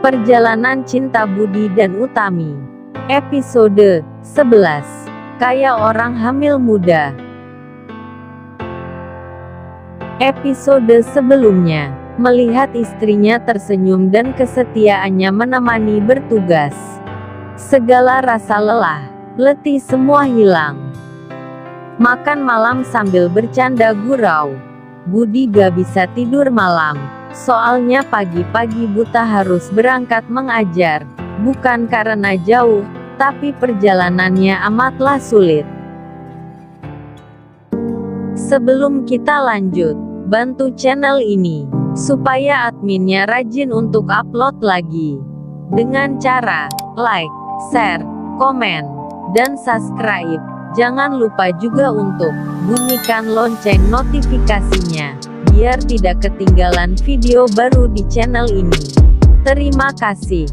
Perjalanan Cinta Budi dan Utami. Episode 11. Kayak Orang Hamil Muda. Episode sebelumnya, melihat istrinya tersenyum dan kesetiaannya menemani bertugas. Segala rasa lelah, letih semua hilang. Makan malam sambil bercanda gurau. Budi gak bisa tidur malam. Soalnya pagi-pagi buta harus berangkat mengajar, bukan karena jauh, tapi perjalanannya amatlah sulit. Sebelum kita lanjut, bantu channel ini, supaya adminnya rajin untuk upload lagi. Dengan cara, like, share, komen, dan subscribe. Jangan lupa juga untuk bunyikan lonceng notifikasinya, biar tidak ketinggalan video baru di channel ini. Terima kasih.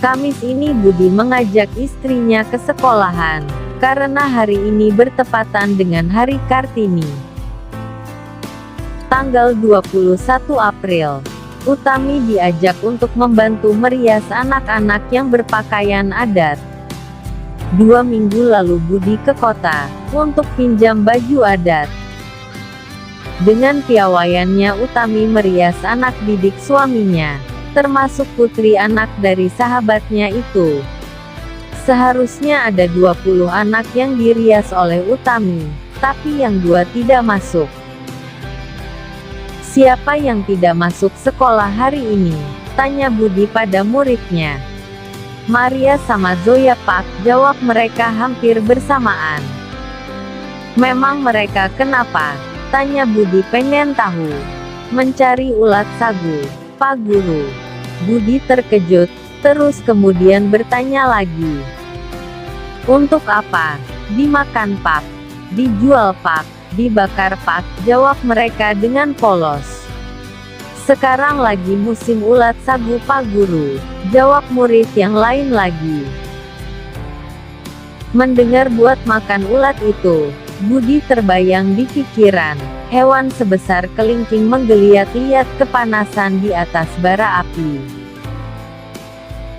Kamis ini Budi mengajak istrinya ke sekolahan, karena hari ini bertepatan dengan Hari Kartini. Tanggal 21 April, Utami diajak untuk membantu merias anak-anak yang berpakaian adat. 2 minggu lalu Budi ke kota, untuk pinjam baju adat. Dengan piawaiannya Utami merias anak didik suaminya, termasuk putri anak dari sahabatnya itu. Seharusnya ada 20 anak yang dirias oleh Utami, tapi yang 2 tidak masuk. Siapa yang tidak masuk sekolah hari ini? Tanya Budi pada muridnya. Maria sama Zoya Pak, jawab mereka hampir bersamaan. Memang mereka kenapa? Tanya Budi pengen tahu. Mencari ulat sagu, Pak Guru. Budi terkejut, terus kemudian bertanya lagi. Untuk apa? Dimakan Pak. Dijual Pak. Dibakar Pak, jawab mereka dengan polos. Sekarang lagi musim ulat sagu Pak Guru, jawab murid yang lain lagi. Mendengar buat makan ulat itu, Budi terbayang di pikiran, hewan sebesar kelingking menggeliat-liat kepanasan di atas bara api.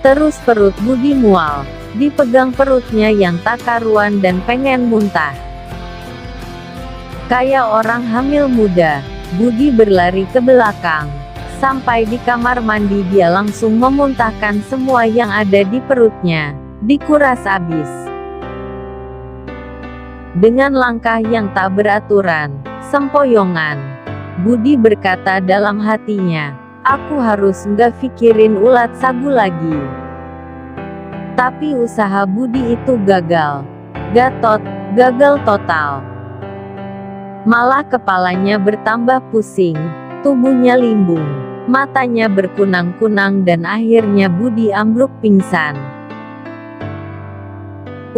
Terus perut Budi mual, dipegang perutnya yang tak karuan dan pengen muntah. Kayak orang hamil muda, Budi berlari ke belakang. Sampai di kamar mandi dia langsung memuntahkan semua yang ada di perutnya, dikuras abis. Dengan langkah yang tak beraturan, sempoyongan, Budi berkata dalam hatinya, aku harus nggak pikirin ulat sagu lagi. Tapi usaha Budi itu gagal. Gagal total. Malah kepalanya bertambah pusing, tubuhnya limbung, matanya berkunang-kunang dan akhirnya Budi ambruk pingsan.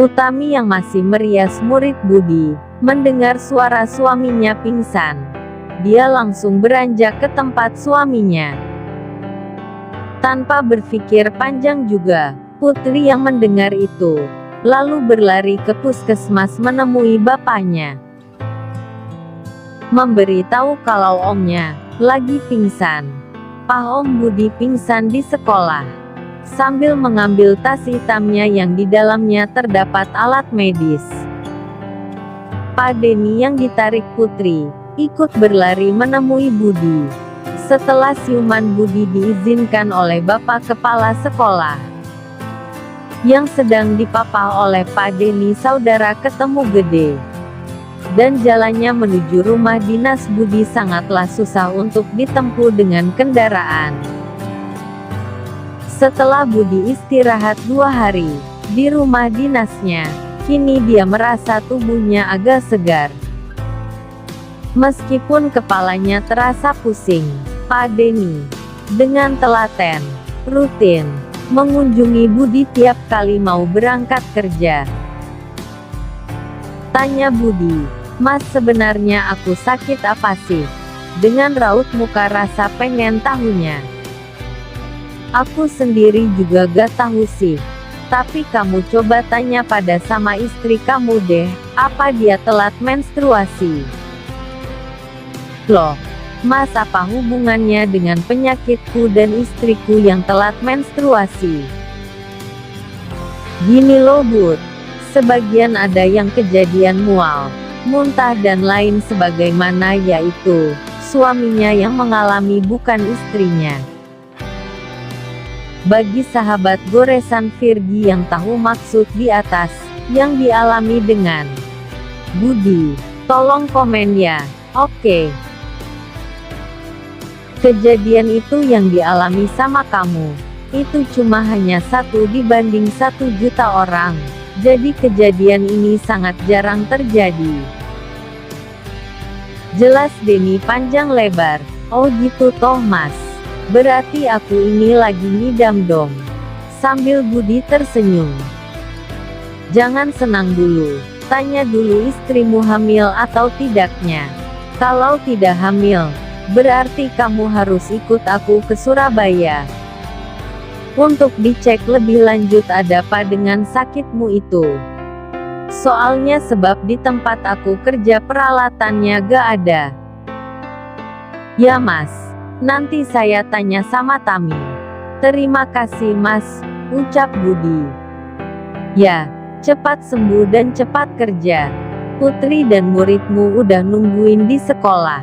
Utami yang masih merias murid Budi, mendengar suara suaminya pingsan. Dia langsung beranjak ke tempat suaminya. Tanpa berpikir panjang juga, putri yang mendengar itu, lalu berlari ke puskesmas menemui bapaknya. Memberitahu kalau omnya lagi pingsan. Pak Om Budi pingsan di sekolah. Sambil mengambil tas hitamnya yang di dalamnya terdapat alat medis. Pak Denny yang ditarik putri, ikut berlari menemui Budi. Setelah siuman Budi diizinkan oleh Bapak Kepala Sekolah, yang sedang dipapah oleh Pak Denny saudara ketemu gede. Dan jalannya menuju rumah dinas Budi sangatlah susah untuk ditempuh dengan kendaraan. Setelah Budi istirahat 2 hari di rumah dinasnya, kini dia merasa tubuhnya agak segar. Meskipun kepalanya terasa pusing, Pak Denny dengan telaten, rutin, mengunjungi Budi tiap kali mau berangkat kerja. Tanya Budi, Mas sebenarnya aku sakit apa sih? Dengan raut muka rasa pengen tahunya. Aku sendiri juga gak tahu sih. Tapi kamu coba tanya pada sama istri kamu deh, apa dia telat menstruasi? Loh, Mas, apa hubungannya dengan penyakitku dan istriku yang telat menstruasi? Gini loh Bud, sebagian ada yang kejadian mual, muntah dan lain sebagaimana, yaitu suaminya yang mengalami bukan istrinya. Bagi sahabat goresan Virgi yang tahu maksud di atas, yang dialami dengan Budi, tolong komen ya, oke. Kejadian itu yang dialami sama kamu, itu cuma hanya 1 dibanding 1 juta orang, jadi kejadian ini sangat jarang terjadi. Jelas Denny panjang lebar, oh gitu toh Mas. Berarti aku ini lagi ngidam dong. Sambil Budi tersenyum. Jangan senang dulu. Tanya dulu istrimu hamil atau tidaknya. Kalau tidak hamil, berarti kamu harus ikut aku ke Surabaya. Untuk dicek lebih lanjut ada apa dengan sakitmu itu. Soalnya sebab di tempat aku kerja peralatannya gak ada. Ya Mas. Nanti saya tanya sama Tami. Terima kasih Mas, ucap Budi. Ya, cepat sembuh dan cepat kerja. Putri dan muridmu udah nungguin di sekolah.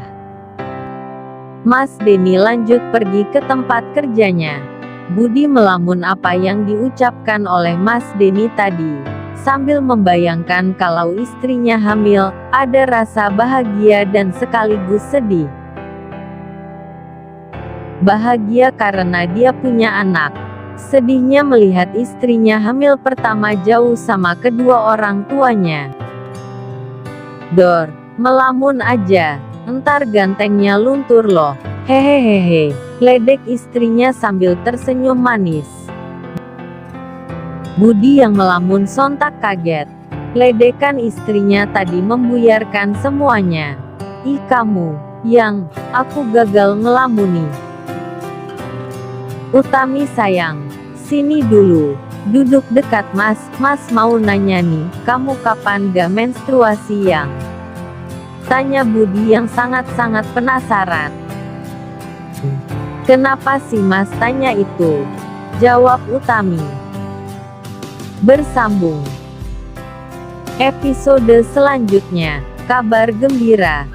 Mas Denny lanjut pergi ke tempat kerjanya. Budi melamun apa yang diucapkan oleh Mas Denny tadi. Sambil membayangkan kalau istrinya hamil, ada rasa bahagia dan sekaligus sedih. Bahagia karena dia punya anak. Sedihnya melihat istrinya hamil pertama jauh sama kedua orang tuanya. Dor, melamun aja, entar gantengnya luntur loh. Hehehehe, ledek istrinya sambil tersenyum manis. Budi yang melamun sontak kaget. Ledekan istrinya tadi membuyarkan semuanya. Ih kamu, yang, aku gagal ngelamuni. Utami sayang, sini dulu, duduk dekat Mas, Mas mau nanya nih, kamu kapan gak menstruasi yang? Tanya Budi yang sangat-sangat penasaran. Kenapa sih Mas tanya itu? Jawab Utami. Bersambung. Episode selanjutnya, kabar gembira.